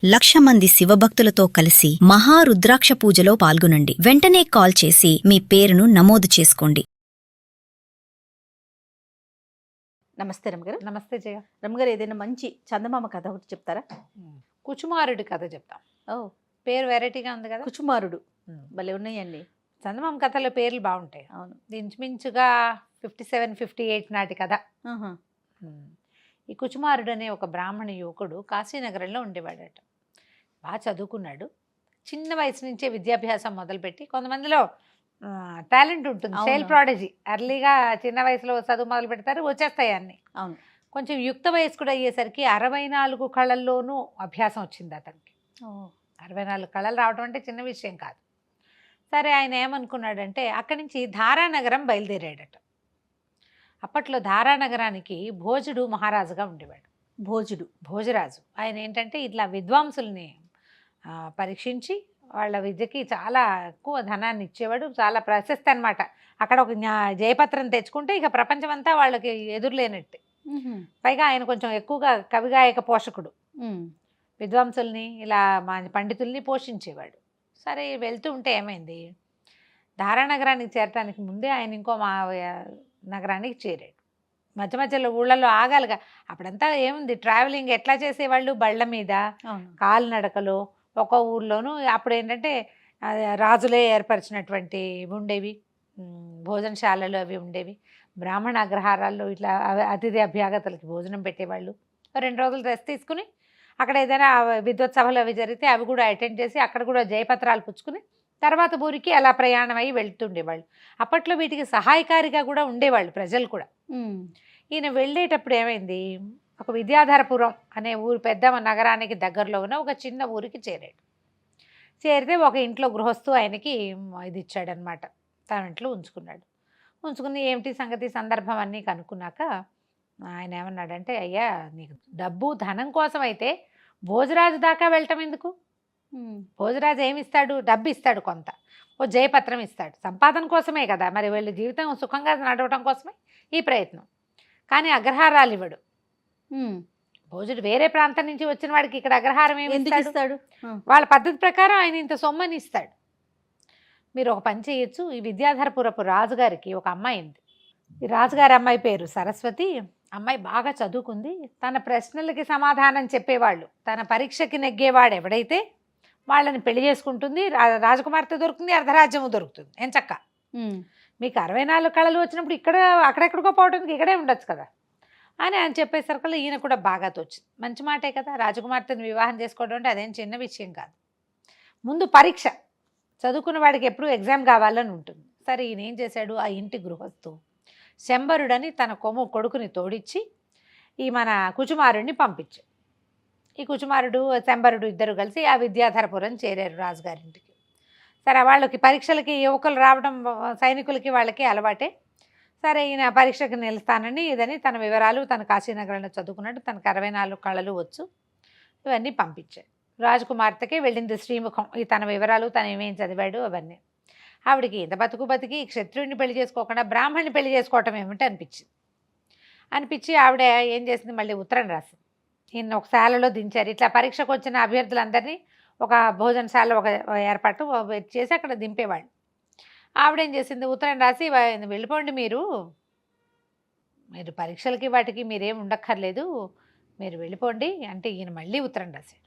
1,00,000 మంది శివభక్తులతో కలిసి మహారుద్రాక్ష పూజలో పాల్గొనండి. వెంటనే కాల్ చేసి మీ పేరును నమోదు చేసుకోండి. నమస్తే రమ్మగారు. నమస్తే జయ. రమ్మగారు, ఏదైనా మంచి చందమామ కథ ఒకటి చెప్తారా? కుచుమారుడి కథ చెప్తాం. ఓ, పేరు వెరైటీగా ఉంది కదా. కుచుమారుడు భలే ఉన్నాయండి. చందమామ కథలో పేర్లు బాగుంటాయి. అవును. ఇంచుమించుగా 57-58 నాటి కథ. ఆహా. ఈ కుచుమారుడు అనే ఒక బ్రాహ్మణ యువకుడు కాశీనగరంలో ఉండేవాడట. బాగా చదువుకున్నాడు. చిన్న వయసు నుంచే విద్యాభ్యాసం మొదలుపెట్టి, కొంతమందిలో టాలెంట్ ఉంటుంది, అవును. చైల్డ్ ప్రాడజీ, ఎర్లీగా చిన్న వయసులో చదువు మొదలు పెడతారు, వచ్చేస్తాయి అన్ని. అవును. కొంచెం యుక్త వయస్కుడు అయ్యేసరికి 64 కళల్లోనూ అభ్యాసం వచ్చింది అతనికి. 64 కళలు రావడం అంటే చిన్న విషయం కాదు. సరే, ఆయన ఏమనుకున్నాడంటే అక్కడి నుంచి ధారానగరం బయలుదేరాడట. అప్పట్లో ధారానగరానికి భోజుడు మహారాజుగా ఉండేవాడు. భోజరాజు ఆయన ఏంటంటే ఇట్లా విద్వాంసుల్ని పరీక్షించి వాళ్ళ విద్యకి చాలా ఎక్కువ ధనాన్ని ఇచ్చేవాడు. చాలా ప్రశస్తి అనమాట. అక్కడ ఒక జయపత్రం తెచ్చుకుంటే ఇక ప్రపంచం అంతా వాళ్ళకి ఎదురులేనట్టే. పైగా ఆయన కొంచెం ఎక్కువగా కవిగాయక పోషకుడు. విద్వాంసుల్ని ఇలా పండితుల్ని పోషించేవాడు. సరే, వెళ్తూ ఉంటే ఏమైంది, ధారానగరానికి చేరటానికి ముందే ఆయన ఇంకో నగరానికి చేరాడు. మధ్య మధ్యలో ఊళ్ళల్లో ఆగాలిగా. అప్పుడంతా ఏముంది, ట్రావెలింగ్ ఎట్లా చేసేవాళ్ళు, బళ్ళ మీద, కాలినడకలో. ఒక ఊర్లోనూ అప్పుడు ఏంటంటే రాజులే ఏర్పరిచినటువంటి ఉండేవి భోజనశాలలు, అవి ఉండేవి. బ్రాహ్మణ అగ్రహారాల్లో ఇట్లా అతిథి అభ్యాగతులకి భోజనం పెట్టేవాళ్ళు. 2 రోజులు రెస్ట్ తీసుకుని అక్కడ ఏదైనా విద్వత్ సభలు అవి జరిగితే అవి కూడా అటెండ్ చేసి అక్కడ కూడా జయపత్రాలు పుచ్చుకుని తర్వాత ఊరికి అలా ప్రయాణం అయ్యి వెళ్తుండేవాళ్ళు. అప్పట్లో వీటికి సహాయకారిగా కూడా ఉండేవాళ్ళు ప్రజలు కూడా. ఈయన వెళ్ళేటప్పుడు ఏమైంది, ఒక విద్యాధరపురం అనే ఊరు పెద్ద నగరానికి దగ్గరలో ఉన్న ఒక చిన్న ఊరికి చేరాడు. చేరితే ఒక ఇంట్లో గృహస్థు ఆయనకి ఇది ఇచ్చాడనమాట, తన ఇంట్లో ఉంచుకున్నాడు. ఉంచుకుని ఏమిటి సంగతి సందర్భం అన్నీ కనుక్కున్నాక ఆయన ఏమన్నాడంటే, అయ్యా, నీకు డబ్బు ధనం కోసం అయితే భోజరాజు దాకా వెళ్ళటం ఎందుకు? భోజరాజు ఏమి ఇస్తాడు? డబ్బు ఇస్తాడు, కొంత ఓ జయపత్రం ఇస్తాడు. సంపాదన కోసమే కదా, మరి వీళ్ళ జీవితం సుఖంగా నడవటం కోసమే ఈ ప్రయత్నం. కానీ అగ్రహారాలు ఇవ్వడు. భోజుడు వేరే ప్రాంతం నుంచి వచ్చిన వాడికి ఇక్కడ అగ్రహారం ఏమి ఇస్తాడు? వాళ్ళ పద్ధతి ప్రకారం ఆయన ఇంత సొమ్మని ఇస్తాడు. మీరు ఒక పని చేయొచ్చు, ఈ విద్యాధరపురపు రాజుగారికి ఒక అమ్మాయి ఉంది. ఈ రాజుగారి అమ్మాయి పేరు సరస్వతి. అమ్మాయి బాగా చదువుకుంది. తన ప్రశ్నలకి సమాధానం చెప్పేవాళ్ళు, తన పరీక్షకి నెగ్గేవాడు ఎవడైతే వాళ్ళని పెళ్లి చేసుకుంటుంది. రాజకుమార్తె దొరుకుతుంది, అర్ధరాజ్యము దొరుకుతుంది. ఎంచక్క మీకు 64 కళలు వచ్చినప్పుడు ఇక్కడ అక్కడెక్కడికో పోవడానికి ఇక్కడే ఉండొచ్చు కదా అని ఆయన చెప్పేసరికి ఈయన కూడా బాగా తోచింది. మంచి మాటే కదా, రాజకుమార్తెను వివాహం చేసుకోవడం అంటే అదేం చిన్న విషయం కాదు. ముందు పరీక్ష, చదువుకున్న వాడికి ఎప్పుడు ఎగ్జామ్ కావాలని ఉంటుంది. సరే, ఈయన ఏం చేశాడు, ఆ ఇంటి గృహస్థు శంబరుడని తన కొడుకుని తోడిచ్చి ఈ మన కుచుమారుడిని పంపించాడు. ఈ కుచుమారుడు శంబరుడు ఇద్దరు కలిసి ఆ విద్యాధరపురం చేరారు రాజుగారింటికి. సరే, వాళ్ళకి పరీక్షలకి యువకులు రావడం సైనికులకి వాళ్ళకి అలవాటే. సరే, ఈయన పరీక్షకు నిలుస్తానని ఇదని తన వివరాలు, తన కాశీనగరంలో చదువుకున్నట్టు తనకు 64 కళలు వచ్చు, ఇవన్నీ పంపించాడు. రాజకుమార్తెకి వెళ్ళింది శ్రీముఖం, ఈ తన వివరాలు, తను ఏమేం చదివాడు అవన్నీ. ఆవిడికి ఇంత బతికి క్షత్రుడిని పెళ్లి చేసుకోకుండా బ్రాహ్మణ్ణి పెళ్లి చేసుకోవటం ఏమిటి అనిపించి ఆవిడ ఏం చేసింది, మళ్ళీ ఉత్తరం రాసింది. ఈయన ఒక శాలలో దించారు. ఇట్లా పరీక్షకు వచ్చిన అభ్యర్థులందరినీ ఒక భోజనశాల ఒక ఏర్పాటు చేసి అక్కడ దింపేవాళ్ళు. ఆవిడేం చేసింది, ఉత్తరం రాసి, వెళ్ళిపోండి, మీరు పరీక్షలకి వాటికి మీరేం ఉండక్కర్లేదు, మీరు వెళ్ళిపోండి అంటే ఈయన మళ్ళీ ఉత్తరం రాశాడు.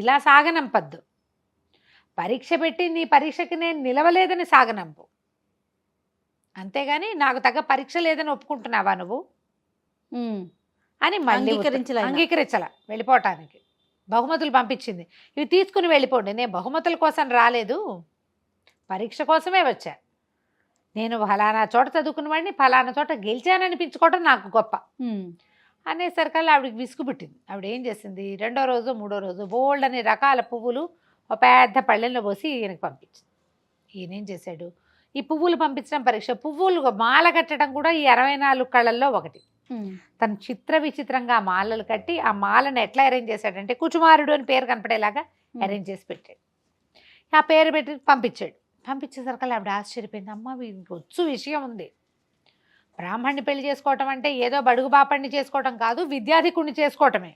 ఇలా సాగనంపద్దు, పరీక్ష పెట్టి నీ పరీక్షకి నేను నిలవలేదని సాగనంపు, అంతేగాని నాకు తగ్గ పరీక్ష లేదని ఒప్పుకుంటున్నావా నువ్వు అని మళ్ళీ అంగీకరించాల వెళ్ళిపోవటానికి. బహుమతులు పంపించింది, ఇవి తీసుకుని వెళ్ళిపోండి, నేను బహుమతుల కోసం రాలేదు, పరీక్ష కోసమే వచ్చా. నేను ఫలానా చోట చదువుకున్నవాడిని, ఫలానా చోట గెలిచాననిపించుకోవడం నాకు గొప్ప అనేసరికల్లా ఆవిడకి విసుగు పుట్టింది. ఆవిడ ఏం చేసింది, 2వ రోజు 3వ రోజు బోల్డ్ అనే రకాల పువ్వులు ఒక పెద్ద పళ్ళెంలో పోసి ఈయనకి పంపించింది. ఈయనేం చేశాడు, ఈ పువ్వులు పంపించడం పరీక్ష, పువ్వులు మాల కట్టడం కూడా ఈ 64 కళల్లో ఒకటి. తను చిత్ర విచిత్రంగా మాలలు కట్టి ఆ మాలను ఎట్లా అరేంజ్ చేశాడంటే కుచుమారుడు అని పేరు కనపడేలాగా అరేంజ్ చేసి పెట్టాడు. ఆ పేరు పెట్టి పంపించాడు. పంపించేసరికి ఆవిడ ఆశ్చర్యపోయింది. అమ్మ, వీరికి వచ్చు విషయం ఉంది, బ్రాహ్మణ్ణి పెళ్లి చేసుకోవటం అంటే ఏదో బడుగు బాపణ్ణి చేసుకోవటం కాదు, విద్యాధికుడిని చేసుకోవటమే.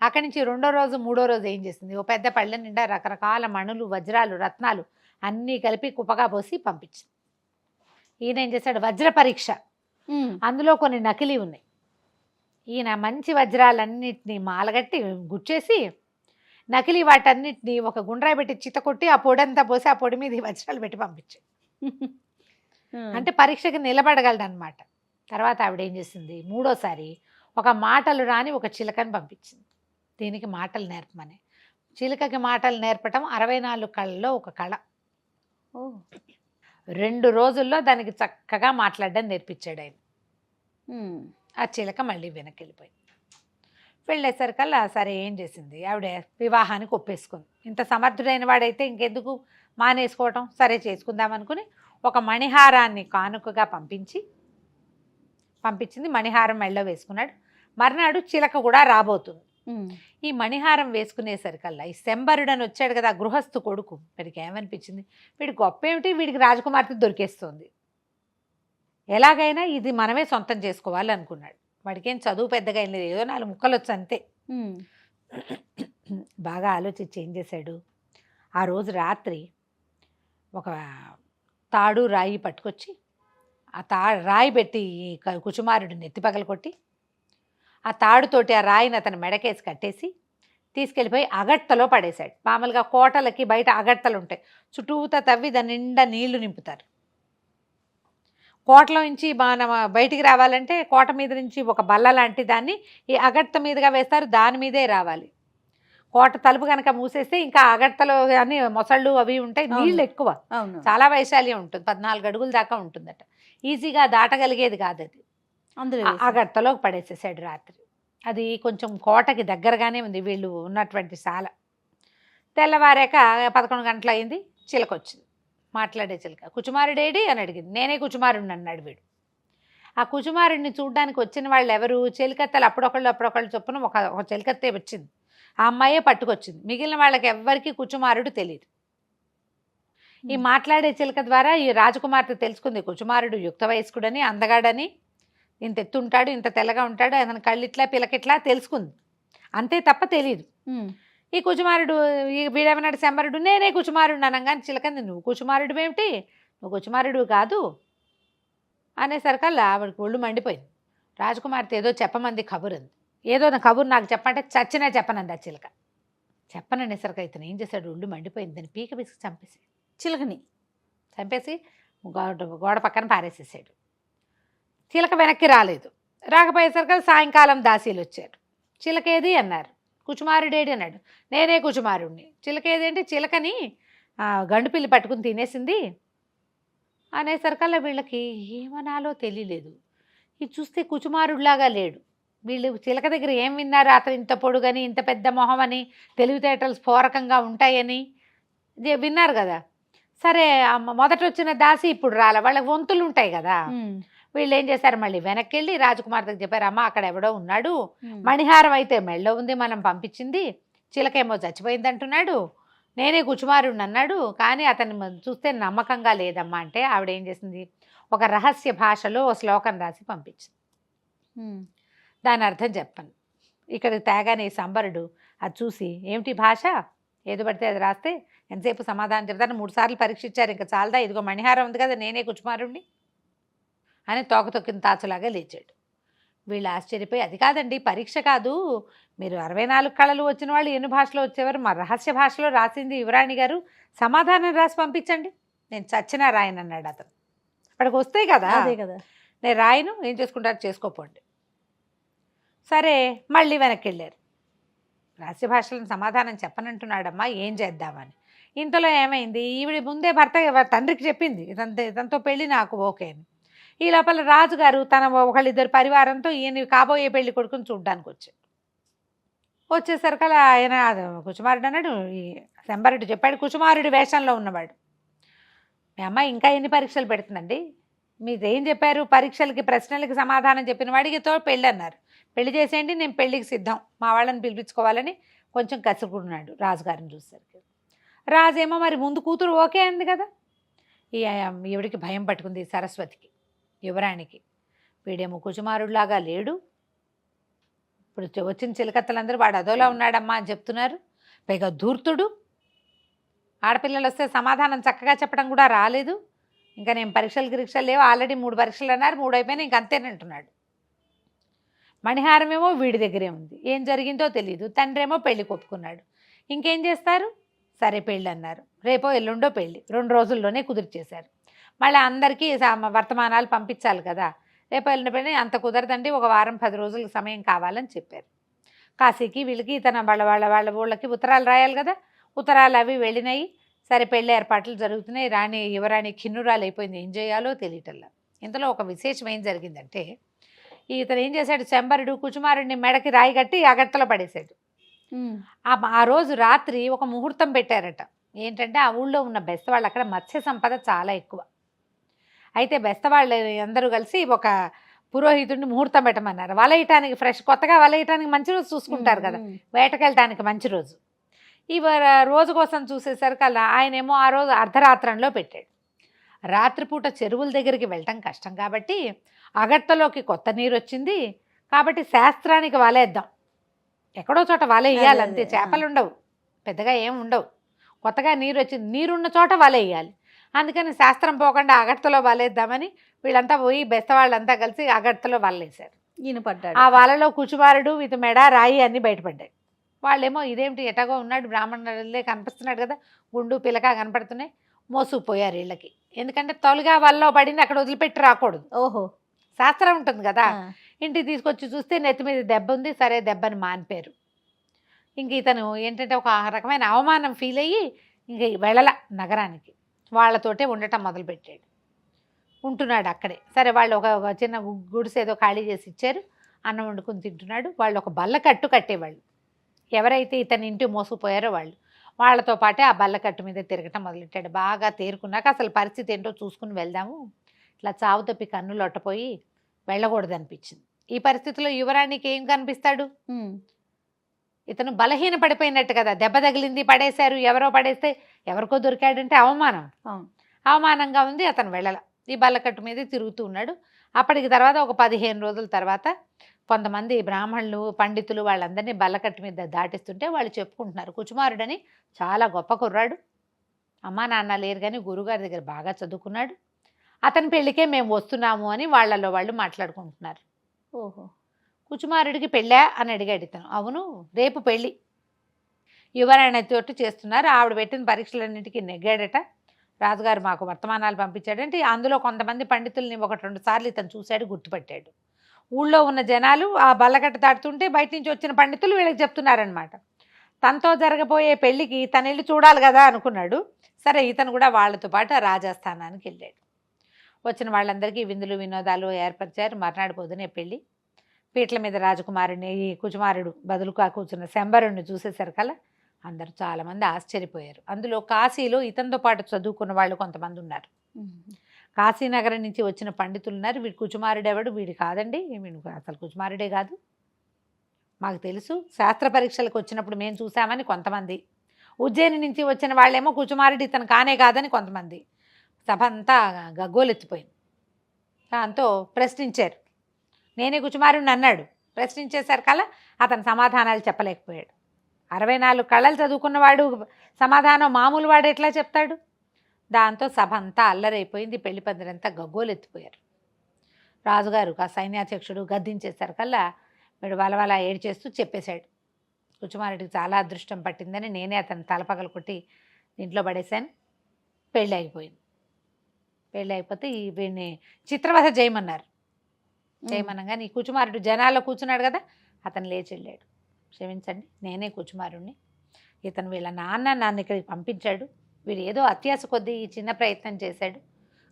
అక్కడి నుంచి రెండో రోజు మూడో రోజు ఏం చేసింది, ఓ పెద్ద పళ్ళె నిండా రకరకాల మణులు వజ్రాలు రత్నాలు అన్నీ కలిపి కుప్పగా పోసి పంపించింది. ఈయన ఏం చేశాడు, వజ్ర పరీక్ష, అందులో కొన్ని నకిలీ ఉన్నాయి. ఈయన మంచి వజ్రాలన్నిటినీ మాలగట్టి గుచ్చేసి నకిలీ వాటన్నిటిని ఒక గుండ్రాయి పెట్టి చిత కొట్టి ఆ పొడంతా పోసి ఆ పొడి మీద ఈ వజ్రాలు పెట్టి పంపించాడు. అంటే పరీక్షకి నిలబడగలడు అనమాట. తర్వాత ఆవిడ ఏం చేసింది, మూడోసారి ఒక మాటలు రాని ఒక చిలకని పంపించింది. దీనికి మాటలు నేర్పమని. చిలుకకి మాటలు నేర్పటం 64 కళల్లో ఒక కళ. 2 రోజుల్లో దానికి చక్కగా మాట్లాడడం నేర్పించాడు ఆయన. ఆ చిలక మళ్ళీ వెనక్కి వెళ్ళిపోయింది. వెళ్ళేసరికల్లా సరే ఏం చేసింది, ఆవిడ వివాహానికి ఒప్పేసుకుంది. ఇంత సమర్థుడైన వాడైతే ఇంకెందుకు మానేసుకోవటం, సరే చేసుకుందాం అనుకుని ఒక మణిహారాన్ని కానుకగా పంపించింది. మణిహారం మెళ్ళో వేసుకున్నాడు. మర్నాడు చిలక కూడా రాబోతుంది. ఈ మణిహారం వేసుకునేసరికల్లా ఈ శంబరుడని వచ్చాడు కదా గృహస్థు కొడుకు, వీడికి ఏమనిపించింది, వీడి గొప్ప ఏమిటి, వీడికి రాజకుమార్తె దొరికేస్తుంది, ఎలాగైనా ఇది మనమే సొంతం చేసుకోవాలి అనుకున్నాడు. వాడికేం చదువు పెద్దగా ఏం లేదు, ఏదో 4 ముక్కలు వచ్చు అంతే. బాగా ఆలోచించి ఏం చేశాడు, ఆ రోజు రాత్రి ఒక తాడు రాయి పట్టుకొచ్చి ఆ రాయి పెట్టి ఈ కుచుమారుడు నెత్తి పగలు కొట్టి ఆ తాడుతోటి ఆ రాయిని అతను మెడకేసి కట్టేసి తీసుకెళ్ళిపోయి అగట్టలో పడేశాడు. మామూలుగా కోటలకి బయట అగట్టలు ఉంటాయి, చుట్టూతా తవ్వి దాని నిండా నీళ్లు నింపుతారు. కోటలో నుంచి మనం బయటికి రావాలంటే కోట మీద నుంచి ఒక బల్ల లాంటి దాన్ని ఈ అగట్ట మీదుగా వేస్తారు, దాని మీదే రావాలి. కోట తలుపు కనుక మూసేస్తే ఇంకా అగట్టలో కానీ మొసళ్ళు అవి ఉంటాయి, నీళ్ళు ఎక్కువ, చాలా వైశాల్యం ఉంటుంది, 14 అడుగుల దాకా ఉంటుందట. ఈజీగా దాటగలిగేది కాదు అది. అందులో అగట్టలోకి పడేసేసాడు రాత్రి. అది కొంచెం కోటకి దగ్గరగానే ఉంది వీళ్ళు ఉన్నటువంటి శాల. తెల్లవారాక 11 గంటలు అయింది, చిలక వచ్చింది, మాట్లాడే చిలక. కుచుమారుడేడి అని అడిగింది. నేనే కుచుమారుడిని అన్నాడు వీడు. ఆ కుచుమారుడిని చూడ్డానికి వచ్చిన వాళ్ళు ఎవరు, చెలికత్తలు అప్పుడొకళ్ళు చొప్పున ఒక చెలికత్తే వచ్చింది. ఆ అమ్మాయే పట్టుకొచ్చింది. మిగిలిన వాళ్ళకి ఎవ్వరికీ కుచుమారుడు తెలియదు. ఈ మాట్లాడే చిలక ద్వారా ఈ రాజకుమార్తె తెలుసుకుంది కుచుమారుడు యుక్త వయస్కుడని, అందగాడని, ఇంత ఎత్తుంటాడు, ఇంత తెల్లగా ఉంటాడు, అతని కళ్ళిట్లా పిలకిట్లా తెలుసుకుంది, అంతే తప్ప తెలియదు. ఈ కుచుమారుడు వీడేమన్నాడు, శంబరుడు నేనే కుచుమారుడు అనగానే చిలకంది, నువ్వు కుచుమారుడు ఏమిటి, నువ్వు కుచుమారుడు కాదు అనేసరికల్లా ఆవిడకి ఒళ్ళు మండిపోయింది. రాజకుమార్తె ఏదో చెప్పమంది కబురు అంది. ఏదో నా కబురు నాకు చెప్పంటే చచ్చినా చెప్పనంది ఆ చిలక. చెప్పననేసరికి ఇతను ఏం చేశాడు, ఒళ్ళు మండిపోయింది, దాన్ని పీక పీసుకు చంపేసి చిలకని చంపేసి గోడ పక్కన పారేసేసాడు. చిలక వెనక్కి రాలేదు. రాకపోయేసరికి సాయంకాలం దాసీలు వచ్చారు. చిలకేది అన్నారు. కుచుమారుడేడి అన్నాడు. నేనే కుచుమారుడిని. చిలకేది అంటే చిలకని గండుపిల్లి పట్టుకుని తినేసింది అనేసరికల్లా వీళ్ళకి ఏమనాలో తెలియలేదు. ఇది చూస్తే కుచుమారుడిలాగా లేడు. వీళ్ళు చిలక దగ్గర ఏం విన్నారు, అతను ఇంత పొడుగని, ఇంత పెద్ద మొహం అని, తెలివితేటలు స్ఫోరకంగా ఉంటాయని విన్నారు కదా. సరే మొదట వచ్చిన దాసి ఇప్పుడు రాలే, వాళ్ళకి వంతులు ఉంటాయి కదా. వీళ్ళు ఏం చేశారు, మళ్ళీ వెనక్కి వెళ్ళి రాజకుమార్తెకి చెప్పారు, అమ్మ అక్కడ ఎవడో ఉన్నాడు, మణిహారం అయితే మెళ్ళో ఉంది, మనం పంపించింది, చిలకేమో చచ్చిపోయింది అంటున్నాడు, నేనే కుచుమారుడిని అన్నాడు, కానీ అతన్ని చూస్తే నమ్మకంగా లేదమ్మా అంటే ఆవిడ ఏం చేసింది, ఒక రహస్య భాషలో ఒక శ్లోకం రాసి పంపించింది. దాని అర్థం చెప్పాను. ఇక్కడికి తేగానే సంబరుడు అది చూసి, ఏమిటి భాష, ఏదో పడితే అది రాస్తే ఎంతసేపు సమాధానం చెప్తాను, 3 సార్లు పరీక్షించారు, ఇంకా చాలదా, ఇదిగో మణిహారం ఉంది కదా, నేనే కుచుమారుణ్ణి అని తోక తొక్కిన తాచులాగా లేచాడు. వీళ్ళు ఆశ్చర్యపోయి, అది కాదండి పరీక్ష కాదు, మీరు 64 కళలు వచ్చిన వాళ్ళు ఎన్ని భాషలో వచ్చేవారు, మా రహస్య భాషలో రాసింది యువరాణి గారు, సమాధానం రాసి పంపించండి, నేను చచ్చినా రాయను అన్నాడు అతను. అక్కడికి వస్తాయి కదా, అదే కదా, నేను రాయను, ఏం చేసుకుంటారు చేసుకోపోండి. సరే మళ్ళీ వెనక్కి వెళ్ళారు. రహస్య భాషలను సమాధానం చెప్పనంటున్నాడమ్మా, ఏం చేద్దామని. ఇంతలో ఏమైంది, ఈవిడ ముందే తండ్రికి చెప్పింది, ఇతనితో పెళ్ళి నాకు ఓకే అని. ఈ లోపల రాజుగారు తన ఒకళ్ళిద్దరు పరివారంతో ఈయన కాబోయే పెళ్లి కొడుకుని చూడ్డానికి వచ్చేసరికి ఆయన కుచుమారుడు అన్నాడు. ఈ శంబరుడు చెప్పాడు, కుచుమారుడి వేషంలో ఉన్నవాడు, మీ అమ్మాయి ఇంకా ఎన్ని పరీక్షలు పెడుతుందండి, మీరు ఏం చెప్పారు, పరీక్షలకి ప్రశ్నలకి సమాధానం చెప్పిన వాడికి పెళ్ళి అన్నారు, పెళ్లి చేసేయండి, నేను పెళ్ళికి సిద్ధం, మా వాళ్ళని పిలిపించుకోవాలని కొంచెం కసురుకున్నాడు రాజుగారిని చూసేసరికి. రాజేమో మరి ముందు కూతురు ఓకే అంది కదా. ఈవిడికి భయం పట్టుకుంది, సరస్వతికి, యువరాణికి. వీడేమో కుచుమారుడిలాగా లేడు, ఇప్పుడు వచ్చిన చిలకత్తలందరూ వాడు అదోలా ఉన్నాడమ్మా అని చెప్తున్నారు. పైగా ధూర్తుడు. ఆడపిల్లలు వస్తే సమాధానం చక్కగా చెప్పడం కూడా రాలేదు. ఇంకా నేను పరీక్షలు లేవు, ఆల్రెడీ 3 పరీక్షలు అన్నారు, 3 అయిపోయినా ఇంక అంతేనంటున్నాడు. మణిహారమేమో వీడి దగ్గరే ఉంది, ఏం జరిగిందో తెలియదు. తండ్రేమో పెళ్లి ఒప్పుకున్నాడు. ఇంకేం చేస్తారు? సరే పెళ్ళి అన్నారు, రేపో ఎల్లుండో పెళ్ళి, 2 రోజుల్లోనే కుదిర్చేశారు. మళ్ళీ అందరికీ వర్తమానాలు పంపించాలి కదా. రేపో ఎల్లుండో పెళ్ళి అంత కుదరదండి, ఒక వారం 10 రోజులకు సమయం కావాలని చెప్పారు. కాశీకి వీళ్ళకి తన వాళ్ళ ఊళ్ళకి ఉత్తరాలు రాయాలి కదా. ఉత్తరాలు అవి వెళ్ళినాయి. సరే పెళ్ళి ఏర్పాట్లు జరుగుతున్నాయి. యువరాణి ఖిన్నురాలు అయిపోయింది, ఏం చేయాలో తెలియటల్లా. ఇంతలో ఒక విశేషం ఏం జరిగిందంటే, ఇతను ఏం చేశాడు, శంబరుడు కుచుమారుడిని మెడకి రాయి కట్టి అగట్టలో పడేశాడు. ఆ రోజు రాత్రి ఒక ముహూర్తం పెట్టారట. ఏంటంటే ఆ ఊళ్ళో ఉన్న బెస్తవాళ్ళు, అక్కడ మత్స్య సంపద చాలా ఎక్కువ. అయితే బెస్తవాళ్ళు అందరూ కలిసి ఒక పురోహితుడిని ముహూర్తం పెట్టమన్నారు. వలయటానికి కొత్తగా వలయటానికి మంచి రోజు చూసుకుంటారు కదా, వేటకెళ్ళటానికి మంచి రోజు. రోజు కోసం చూసేసరికి అలా ఆయనేమో ఆ రోజు అర్ధరాత్రంలో పెట్టాడు. రాత్రిపూట చెరువుల దగ్గరికి వెళ్ళటం కష్టం కాబట్టి అగట్టలోకి కొత్త నీరు వచ్చింది కాబట్టి శాస్త్రానికి వలేద్దాం, ఎక్కడో చోట వల వేయాలి అంతే, చేపలు ఉండవు, పెద్దగా ఏం ఉండవు. కొత్తగా నీరు వచ్చింది, నీరున్న చోట వల వేయాలి. అందుకని శాస్త్రం పోకుండా అగట్టలో వలేద్దామని వీళ్ళంతా పోయి బెస్తవాళ్ళంతా కలిసి అగట్టలో వలేశారు. ఈయన పడ్డాడు. ఆ వలలో కుచుమారుడు విత్ మెడ రాయి అన్నీ బయటపడ్డాయి. వాళ్ళేమో ఇదేమిటి ఎటగో ఉన్నాడు, బ్రాహ్మణులే కనిపిస్తున్నాడు కదా, గుండు పిలక కనపడుతున్నాయి, మోసుకుపోయారు వీళ్ళకి. ఎందుకంటే తొలిగా వలలో పడింది అక్కడ వదిలిపెట్టి రాకూడదు. ఓహో, శాస్త్రం ఉంటుంది కదా. ఇంటికి తీసుకొచ్చి చూస్తే నెత్తి మీద దెబ్బ ఉంది. సరే దెబ్బని మానిపారు. ఇంక ఇతను ఏంటంటే ఒక రకమైన అవమానం ఫీల్ అయ్యి ఇంక వెళ్ళల నగరానికి, వాళ్ళతోటే ఉండటం మొదలుపెట్టాడు. ఉంటున్నాడు అక్కడే. సరే వాళ్ళు ఒక చిన్న గుడిసె ఏదో ఖాళీ చేసి ఇచ్చారు, అన్నం వండుకుని తింటున్నాడు. వాళ్ళు ఒక బల్లకట్టు కట్టేవాళ్ళు, ఎవరైతే ఇతని ఇంటి మోసుకుపోయారో వాళ్ళతో పాటే ఆ బల్లకట్టు మీద తిరగటం మొదలెట్టాడు. బాగా తేరుకున్నాక అసలు పరిస్థితి ఏంటో చూసుకుని వెళ్దాము, ఇట్లా చావు తప్పి కన్నులు ఒట్టపోయి వెళ్ళకూడదు అనిపించింది. ఈ పరిస్థితిలో యువరాణికి ఏం కనిపిస్తాడు, ఇతను బలహీన పడిపోయినట్టు కదా, దెబ్బ తగిలింది, పడేశారు, ఎవరో పడేస్తే ఎవరికో దొరికాడంటే అవమానంగా ఉంది. అతను వెళ్ళల, ఈ బల్లకట్టు మీద తిరుగుతూ ఉన్నాడు. అప్పటికి తర్వాత ఒక 15 రోజుల తర్వాత కొంతమంది బ్రాహ్మణులు పండితులు వాళ్ళందరినీ బల్లకట్టు మీద దాటిస్తుంటే వాళ్ళు చెప్పుకుంటున్నారు, కుచుమారుడని చాలా గొప్ప కుర్రాడు, అమ్మా నాన్న లేరు కానీ గురుగారి దగ్గర బాగా చదువుకున్నాడు, అతని పెళ్ళికే మేము వస్తున్నాము అని వాళ్ళలో వాళ్ళు మాట్లాడుకుంటున్నారు. ఓహో, కుచుమారుడికి పెళ్ళా అని అడిగాడు ఇతను. అవును, రేపు పెళ్ళి, యువరాణితోటి చేస్తున్నారు, ఆవిడ పెట్టిన పరీక్షలన్నింటికి నెగ్గాడట. రాజుగారు మాకు వర్తమానాలు పంపించాడంటే అందులో కొంతమంది పండితుల్ని 1-2 సార్లు ఇతను చూశాడు, గుర్తుపెట్టాడు. ఊళ్ళో ఉన్న జనాలు ఆ బల్లకట్ట దాటుతుంటే బయట నుంచి వచ్చిన పండితులు వీళ్ళకి చెప్తున్నారనమాట. తనతో జరగబోయే పెళ్ళికి తను వెళ్ళి చూడాలి కదా అనుకున్నాడు. సరే ఇతను కూడా వాళ్ళతో పాటు రాజస్థానానికి వెళ్ళాడు. వచ్చిన వాళ్ళందరికీ విందులు వినోదాలు ఏర్పరిచారు. మర్నాడు పొద్దునే పెళ్ళి. పీటల మీద రాజకుమారుడిని, ఈ కుచుమారుడు బదులుగా కూర్చున్న శంబరుణ్ణి చూసేసరికల్లా అందరూ చాలామంది ఆశ్చర్యపోయారు. అందులో కాశీలో ఇతనితో పాటు చదువుకున్న వాళ్ళు కొంతమంది ఉన్నారు. కాశీనగరం నుంచి వచ్చిన పండితులు ఉన్నారు. వీడు కుచుమారుడు ఎవడు, వీడు కాదండి, వీడు అసలు కుచుమారుడే కాదు, మాకు తెలుసు, శాస్త్ర పరీక్షలకు వచ్చినప్పుడు మేము చూసామని కొంతమంది. ఉజ్జయిని నుంచి వచ్చిన వాళ్ళేమో కుచుమారుడు ఇతను కానే కాదని కొంతమంది. సభ అంతా గగ్గోలెత్తిపోయింది. దాంతో ప్రశ్నించారు. నేనే కుచుమారుడిని అన్నాడు. ప్రశ్నించేసరికల్లా అతను సమాధానాలు చెప్పలేకపోయాడు. 64 కళలు చదువుకున్నవాడు సమాధానం మామూలు వాడు ఎట్లా చెప్తాడు? దాంతో సభ అంతా అల్లరైపోయింది. పెళ్లి పందిరంతా గగ్గోలెత్తిపోయారు. రాజుగారు ఆ సైన్యాధ్యక్షుడు గద్దించేసరికల్లా వీడు వలవల ఏడ్చేస్తూ చెప్పేశాడు, కుచుమారుడికి చాలా అదృష్టం పట్టిందని నేనే అతను తలపగలు కొట్టి ఇంట్లో పడేశాను, పెళ్ళి అయిపోయింది. పెళ్ళి అయిపోతే వీడిని చిత్రవధ చేయమన్నారు. చేయమనగా నీ కుచుమారుడు జనాల్లో కూర్చున్నాడు కదా, అతను లేచి వెళ్ళాడు. క్షమించండి, నేనే కుచుమారుణ్ణి, ఇతను వీళ్ళ నన్ను ఇక్కడికి పంపించాడు, వీడు ఏదో అత్యాశ కొద్దీ ఈ చిన్న ప్రయత్నం చేశాడు,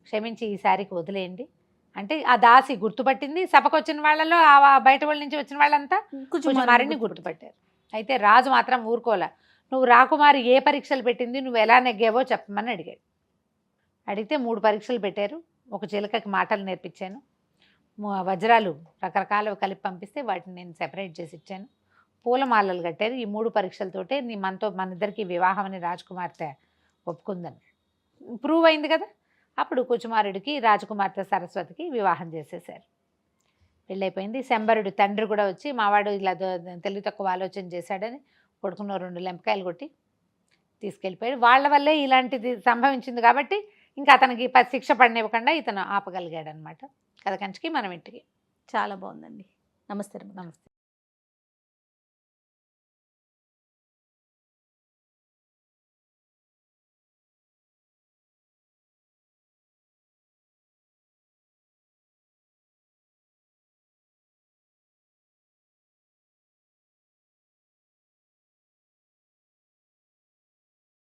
క్షమించి ఈసారికి వదిలేయండి అంటే ఆ దాసి గుర్తుపట్టింది. సభకు వచ్చిన వాళ్ళలో ఆ బయట వాళ్ళ నుంచి వచ్చిన వాళ్ళంతా కుచుమారుని గుర్తుపట్టారు. అయితే రాజు మాత్రం ఊరుకోలే. నువ్వు రాకుమారి ఏ పరీక్షలు పెట్టింది, నువ్వు ఎలా నెగ్గావో చెప్పమని అడిగాడు. అడిగితే 3 పరీక్షలు పెట్టారు. ఒక చిలకకి మాటలు నేర్పించాను, వజ్రాలు రకరకాలు కలిపి పంపిస్తే వాటిని నేను సెపరేట్ చేసి ఇచ్చాను, పూలమాలలు కట్టారు. ఈ 3 పరీక్షలతోటే మన ఇద్దరికి వివాహం అని రాజకుమార్తె ఒప్పుకుందని ప్రూవ్ అయింది కదా. అప్పుడు కుచుమారుడికి రాజకుమార్తె సరస్వతికి వివాహం చేసేశారు. పెళ్ళైపోయింది. శంబరుడు తండ్రి కూడా వచ్చి మావాడు ఇలా తెలివి తక్కువ ఆలోచన చేశాడని కొడుకున్న 2 లెంపకాయలు కొట్టి తీసుకెళ్ళిపోయాడు. వాళ్ళ వల్లే ఇలాంటిది సంభవించింది కాబట్టి ఇంకా అతనికి శిక్ష పడనివ్వకుండా ఇతను ఆపగలిగాడు అనమాట. కథ కంచికి మనం ఇంటికి. చాలా బాగుందండి. నమస్తే రమ్య గారు. నమస్తే.